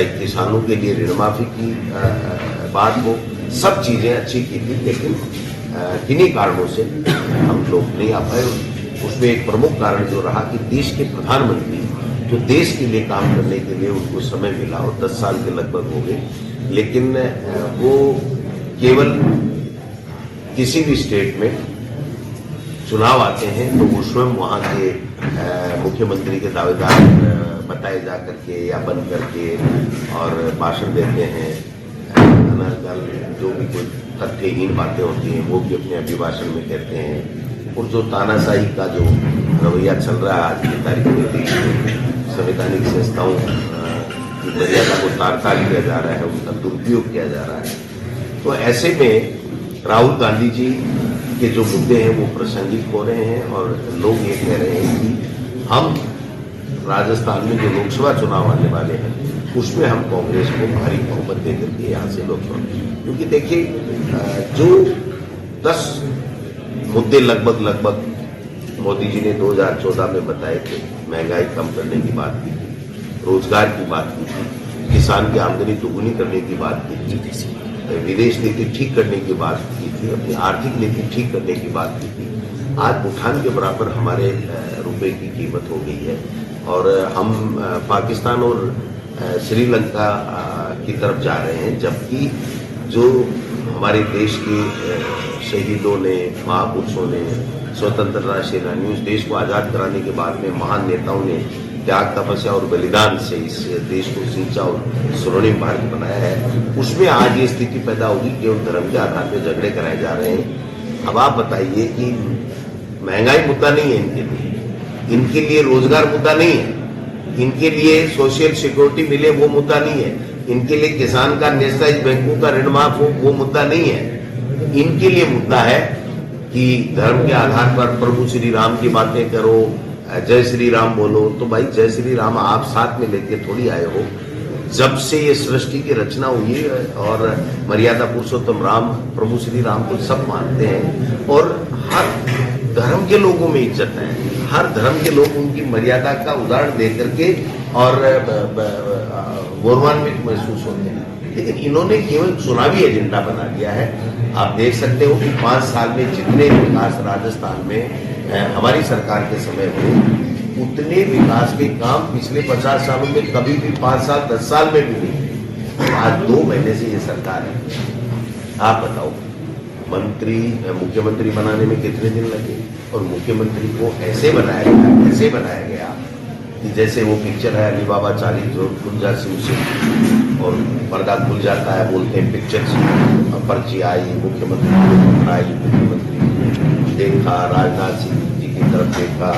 चाहे किसानों के लिए ऋण माफी की बात हो, सब चीजें अच्छी की थी, लेकिन किन्हीं कारणों से हम लोग नहीं आ पाए। उसमें एक प्रमुख कारण जो रहा कि देश के प्रधानमंत्री जो देश के लिए काम करने के लिए उनको समय मिला और 10 साल के लगभग हो गए, लेकिन वो केवल किसी भी स्टेट में चुनाव आते हैं तो वो स्वयं वहाँ के मुख्यमंत्री के दावेदार बताए जा करके या बन करके और भाषण देते हैं। जो भी कोई तथ्यहीन बातें होती हैं वो भी अपने अभिभाषण में कहते हैं। और जो तानाशाही का जो रवैया चल रहा है आज की तारीख में देश में, संवैधानिक संस्थाओं की मर्यादा को तार-तार किया जा रहा है, उनका दुरुपयोग किया जा रहा है। तो ऐसे में राहुल गांधी जी के जो मुद्दे हैं वो प्रासंगिक हो रहे हैं और लोग ये कह रहे हैं कि हम राजस्थान में जो लोकसभा चुनाव आने वाले हैं उसमें हम कांग्रेस को भारी बहुमत दे करके यहाँ से लोकसभा, क्योंकि देखिए जो 10 मुद्दे लगभग मोदी जी ने 2014 में बताए थे, महंगाई कम करने की बात की थी, रोजगार की बात की थी, किसान की आमदनी दोगुनी करने की बात की थी, विदेश नीति ठीक करने की बात की थी, अपनी आर्थिक नीति ठीक करने की बात की थी। आज भूटान के बराबर हमारे रुपए की कीमत हो गई है और हम पाकिस्तान और श्रीलंका की तरफ जा रहे हैं, जबकि जो हमारे देश के शहीदों ने, महापुरुषों ने, स्वतंत्रता सेनानियों, इस देश को आजाद कराने के बाद में महान नेताओं ने त्याग, तपस्या और बलिदान से इस देश को सींचा और स्वर्णिम भारत बनाया है, उसमें आज ये स्थिति पैदा होगी कि उन धर्म के आधार पर झगड़े कराए जा रहे हैं। अब आप बताइए कि महंगाई मुद्दा नहीं है इनके लिए रोजगार मुद्दा नहीं है, इनके लिए सोशल सिक्योरिटी मिले वो मुद्दा नहीं है, इनके लिए किसान का नेशनलाइज बैंकों का ऋण माफ हो वो मुद्दा नहीं है। इनके लिए मुद्दा है कि धर्म के आधार पर प्रभु श्री राम की बातें करो, जय श्री राम बोलो। तो भाई जय श्री राम आप साथ में लेके थोड़ी आए हो। जब से ये सृष्टि की रचना हुई है और मर्यादा पुरुषोत्तम राम, प्रभु श्री राम को सब मानते हैं और हर धर्म के लोगों में इज्जत है, हर धर्म के लोग उनकी मर्यादा का उदाहरण दे करके और गौरवान्वित महसूस होते हैं। लेकिन इन्होंने केवल चुनावी एजेंडा बना दिया है। आप देख सकते हो कि 5 साल में जितने विकास राजस्थान में हमारी सरकार के समय में, उतने विकास के काम पिछले 50 सालों में कभी भी 5 साल 10 साल में भी नहीं। आज 2 महीने से ये सरकार है। आप बताओ मुख्यमंत्री बनाने में कितने दिन लगे और मुख्यमंत्री को ऐसे बनाया गया कि जैसे वो पिक्चर है अली बाबा 40 जोड़ खुल जा सिंह और पर्दा खुल जाता है, बोलते हैं पिक्चर से पर्ची आई, मुख्यमंत्री देखा, राजनाथ सिंह जी की तरफ देखा,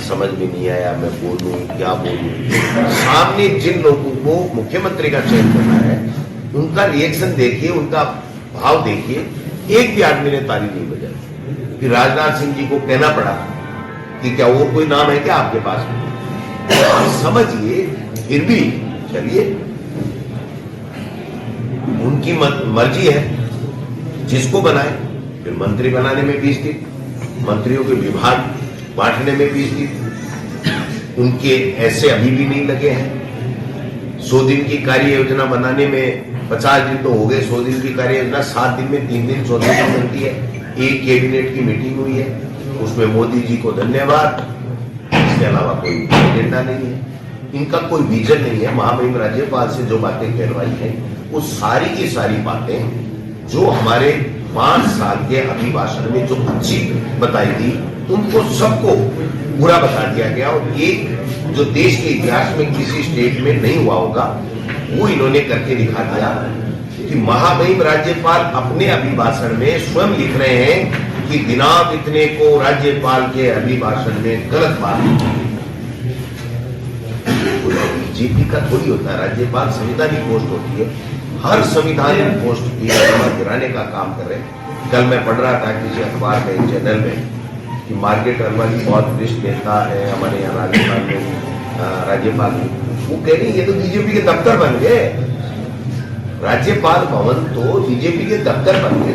समझ में नहीं आया मैं बोलूं क्या बोलूं। सामने जिन लोगों को मुख्यमंत्री का चयन करना है उनका रिएक्शन देखिए, उनका भाव देखिए। एक भी आदमी ने ताली नहीं बजाई। फिर राजनाथ सिंह जी को कहना पड़ा कि क्या और कोई नाम है क्या आपके पास में? आप समझिए, फिर भी चलिए उनकी मर्जी है, जिसको बनाए। फिर मंत्री बनाने में 20 दिन, मंत्रियों के विभाग बांटने में 20 दिन, उनके ऐसे अभी भी नहीं लगे हैं। 100 दिन की कार्य योजना बनाने में 50 दिन तो हो गए, 100 दिन की कार्य योजना 7 दिन में 3 दिन 14 दिन बनती है। एक कैबिनेट की मीटिंग हुई है, उसमें मोदी जी को धन्यवाद, इसके अलावा कोई एजेंडा नहीं है, इनका कोई विजन नहीं है। महामहिम राज्यपाल से जो बातें कहलवाई हैं वो सारी की सारी बातें जो हमारे 5 साल के अभिभाषण में जो अच्छी बताई थी उनको सबको बुरा बता दिया गया। और एक जो देश के इतिहास में किसी स्टेट में नहीं हुआ होगा वो इन्होंने करके दिखा दिया कि महामहिम राज्यपाल अपने अभिभाषण में स्वयं लिख रहे हैं कि दिनांक इतने को राज्यपाल के अभिभाषण में गलत बात। बीजेपी का थोड़ी होता है, राज्यपाल संविधानिक पोस्ट होती है, हर संविधानिक पोस्ट की गिराने का काम कर रहे हैं। कल मैं पढ़ रहा था किसी अखबार में, चैनल में, कि मार्केट अरवाली बहुत वरिष्ठ नेता है हमारे यहाँ राजस्थान में, राज्यपाल, वो कह रही ये तो बीजेपी के दफ्तर बन गए, राज्यपाल भवन तो बीजेपी के दफ्तर बन गए।